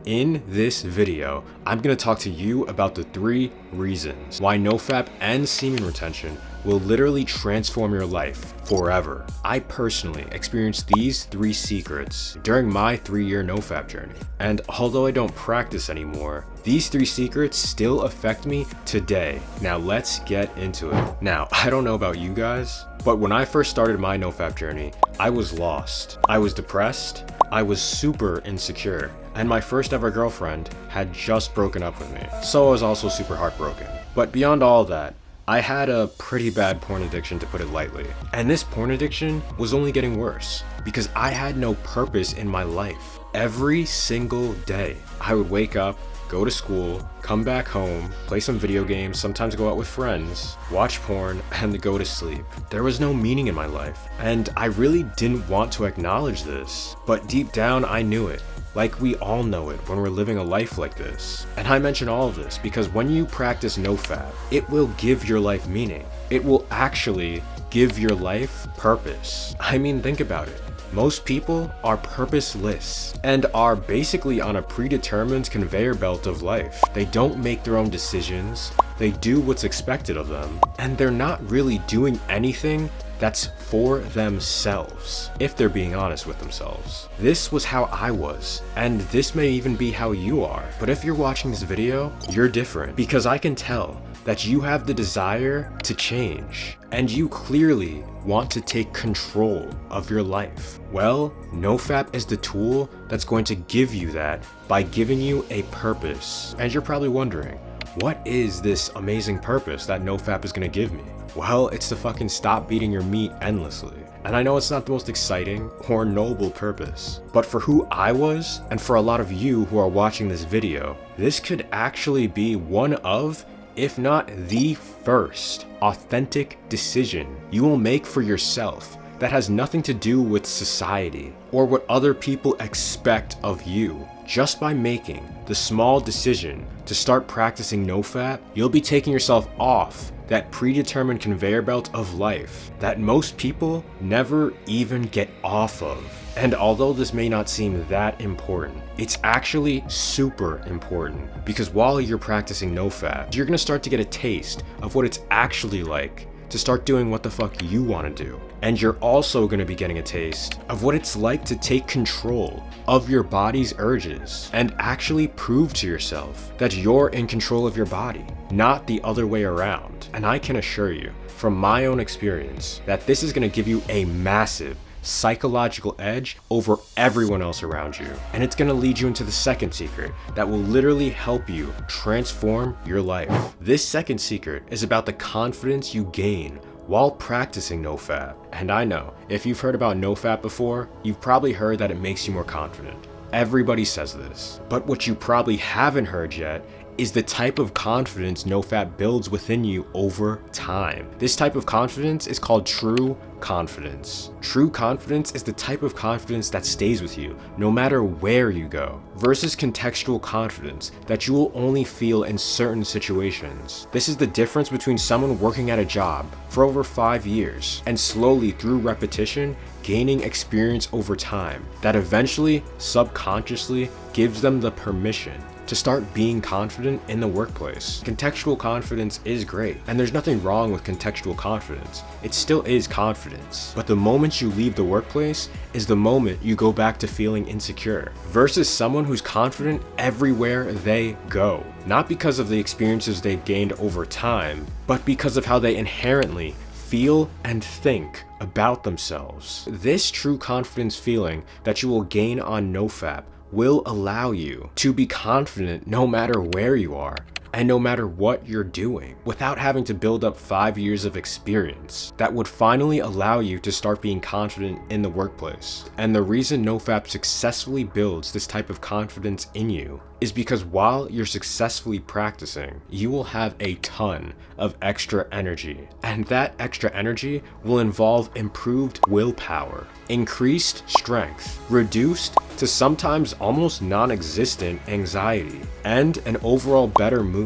In this video, I'm going to talk to you about the 3 reasons why NoFap and semen retention will literally transform your life forever. I personally experienced these 3 secrets during my 3-year NoFap journey. And although I don't practice anymore, these 3 secrets still affect me today. Now let's get into it. Now, I don't know about you guys, but when I first started my NoFap journey, I was lost. I was depressed. I was super insecure. And my first ever girlfriend had just broken up with me. So I was also super heartbroken. But beyond all that, I had a pretty bad porn addiction, to put it lightly. And this porn addiction was only getting worse because I had no purpose in my life. Every single day, I would wake up, go to school, come back home, play some video games, sometimes go out with friends, watch porn, and go to sleep. There was no meaning in my life, and I really didn't want to acknowledge this, but deep down I knew it. Like we all know it when we're living a life like this. And I mention all of this because when you practice NoFap, it will give your life meaning. It will actually give your life purpose. I mean, think about it. Most people are purposeless and are basically on a predetermined conveyor belt of life. They don't make their own decisions, they do what's expected of them, and they're not really doing anything that's for themselves, if they're being honest with themselves. This was how I was, and this may even be how you are. But if you're watching this video, you're different, because I can tell that you have the desire to change, and you clearly want to take control of your life. Well, NoFap is the tool that's going to give you that by giving you a purpose. And you're probably wondering, what is this amazing purpose that NoFap is going to give me? Well, it's to fucking stop beating your meat endlessly. And I know it's not the most exciting or noble purpose, but for who I was, and for a lot of you who are watching this video, this could actually be one of, if not the first, authentic decision you will make for yourself that has nothing to do with society or what other people expect of you. Just by making the small decision to start practicing NoFap, you'll be taking yourself off that predetermined conveyor belt of life that most people never even get off of. And although this may not seem that important, it's actually super important, because while you're practicing NoFap, you're gonna start to get a taste of what it's actually like to start doing what the fuck you want to do. And you're also going to be getting a taste of what it's like to take control of your body's urges and actually prove to yourself that you're in control of your body, not the other way around. And I can assure you, from my own experience, that this is going to give you a massive psychological edge over everyone else around you. And it's going to lead you into the second secret that will literally help you transform your life. This second secret is about the confidence you gain while practicing NoFap. And I know, if you've heard about NoFap before, you've probably heard that it makes you more confident. Everybody says this, but what you probably haven't heard yet is the type of confidence NoFap builds within you over time. This type of confidence is called true confidence. True confidence is the type of confidence that stays with you no matter where you go, versus contextual confidence that you will only feel in certain situations. This is the difference between someone working at a job for over 5 years and slowly through repetition gaining experience over time that eventually subconsciously gives them the permission to start being confident in the workplace. Contextual confidence is great, and there's nothing wrong with contextual confidence. It still is confidence. But the moment you leave the workplace is the moment you go back to feeling insecure, versus someone who's confident everywhere they go. Not because of the experiences they've gained over time, but because of how they inherently feel and think about themselves. This true confidence feeling that you will gain on NoFap will allow you to be confident no matter where you are and no matter what you're doing, without having to build up 5 years of experience that would finally allow you to start being confident in the workplace. And the reason NoFap successfully builds this type of confidence in you is because while you're successfully practicing, you will have a ton of extra energy. And that extra energy will involve improved willpower, increased strength, reduced to sometimes almost non-existent anxiety, and an overall better mood.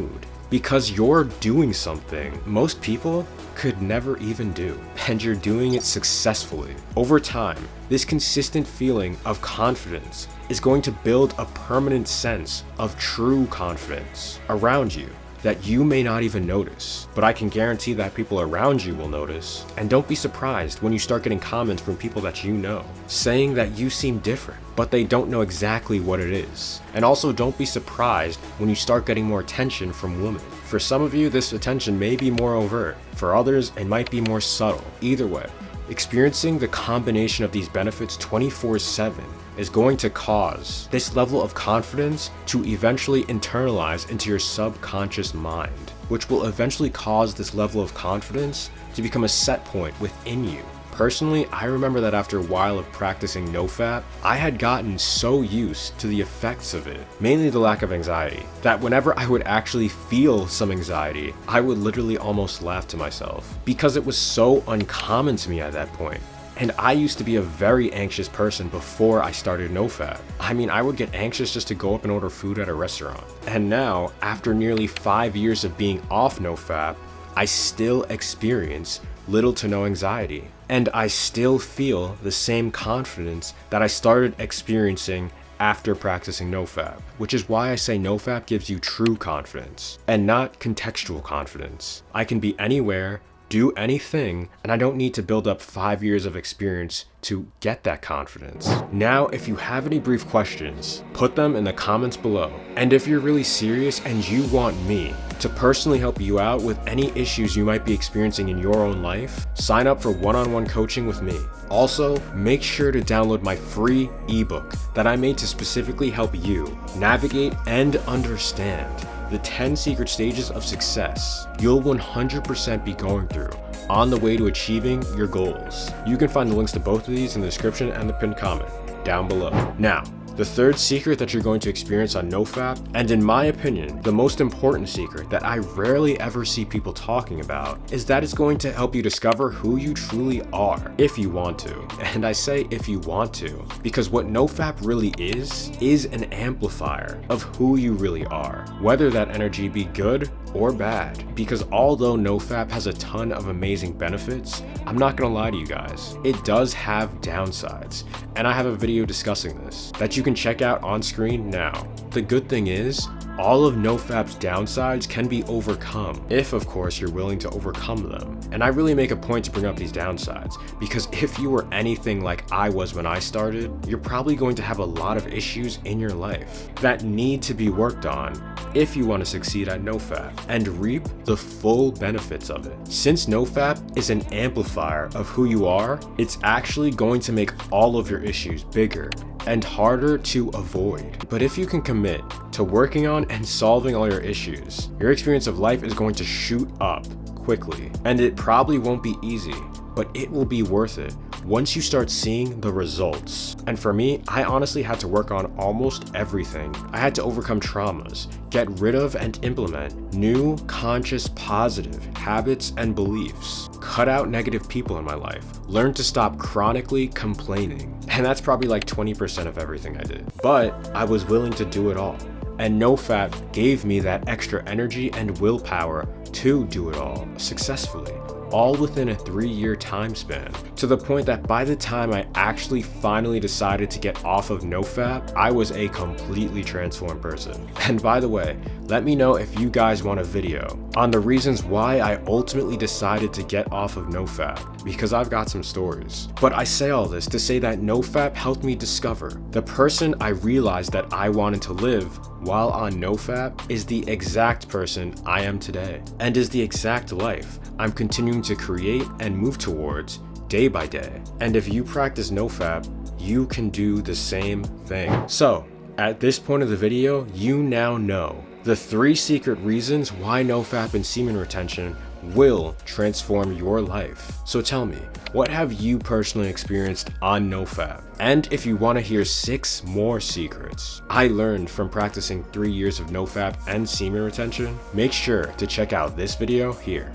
Because you're doing something most people could never even do, and you're doing it successfully. Over time, this consistent feeling of confidence is going to build a permanent sense of true confidence around you that you may not even notice, but I can guarantee that people around you will notice. And don't be surprised when you start getting comments from people that you know saying that you seem different, but they don't know exactly what it is. And also don't be surprised when you start getting more attention from women. For some of you, this attention may be more overt. For others, it might be more subtle. Either way, experiencing the combination of these benefits 24/7 is going to cause this level of confidence to eventually internalize into your subconscious mind, which will eventually cause this level of confidence to become a set point within you. Personally, I remember that after a while of practicing NoFap, I had gotten so used to the effects of it, mainly the lack of anxiety, that whenever I would actually feel some anxiety, I would literally almost laugh to myself because it was so uncommon to me at that point. And I used to be a very anxious person before I started NoFap. I mean, I would get anxious just to go up and order food at a restaurant. And now, after nearly 5 years of being off NoFap, I still experience little to no anxiety. And I still feel the same confidence that I started experiencing after practicing NoFap, which is why I say NoFap gives you true confidence and not contextual confidence. I can be anywhere, do anything, and I don't need to build up 5 years of experience to get that confidence. Now, if you have any brief questions, put them in the comments below. And if you're really serious and you want me to personally help you out with any issues you might be experiencing in your own life, sign up for one-on-one coaching with me. Also, make sure to download my free ebook that I made to specifically help you navigate and understand the 10 secret stages of success you'll 100% be going through on the way to achieving your goals. You can find the links to both of these in the description and the pinned comment down below. Now, the third secret that you're going to experience on NoFap, and in my opinion, the most important secret that I rarely ever see people talking about, is that it's going to help you discover who you truly are, if you want to. And I say if you want to, because what NoFap really is an amplifier of who you really are, whether that energy be good or bad. Because although NoFap has a ton of amazing benefits, I'm not gonna lie to you guys, it does have downsides, and I have a video discussing this that you can check out on screen now. The good thing is, all of NoFap's downsides can be overcome, if of course you're willing to overcome them. And I really make a point to bring up these downsides, because if you were anything like I was when I started, you're probably going to have a lot of issues in your life that need to be worked on if you want to succeed at NoFap and reap the full benefits of it. Since NoFap is an amplifier of who you are, it's actually going to make all of your issues bigger and harder to avoid. But if you can commit to working on and solving all your issues, your experience of life is going to shoot up quickly. And it probably won't be easy, but it will be worth it once you start seeing the results. And for me, I honestly had to work on almost everything. I had to overcome traumas, get rid of and implement new, conscious, positive habits and beliefs, cut out negative people in my life, learn to stop chronically complaining. And that's probably like 20% of everything I did. But I was willing to do it all. And NoFap gave me that extra energy and willpower to do it all successfully, all within a 3-year time span, to the point that by the time I actually finally decided to get off of NoFap, I was a completely transformed person. And by the way, let me know if you guys want a video on the reasons why I ultimately decided to get off of NoFap, because I've got some stories. But I say all this to say that NoFap helped me discover the person I realized that I wanted to live while on NoFap is the exact person I am today, and is the exact life I'm continuing to create and move towards day by day. And if you practice NoFap, you can do the same thing. So, at this point of the video, you now know the 3 secret reasons why NoFap and semen retention will transform your life. So tell me, what have you personally experienced on NoFap? And if you want to hear 6 more secrets I learned from practicing 3 years of NoFap and semen retention, make sure to check out this video here.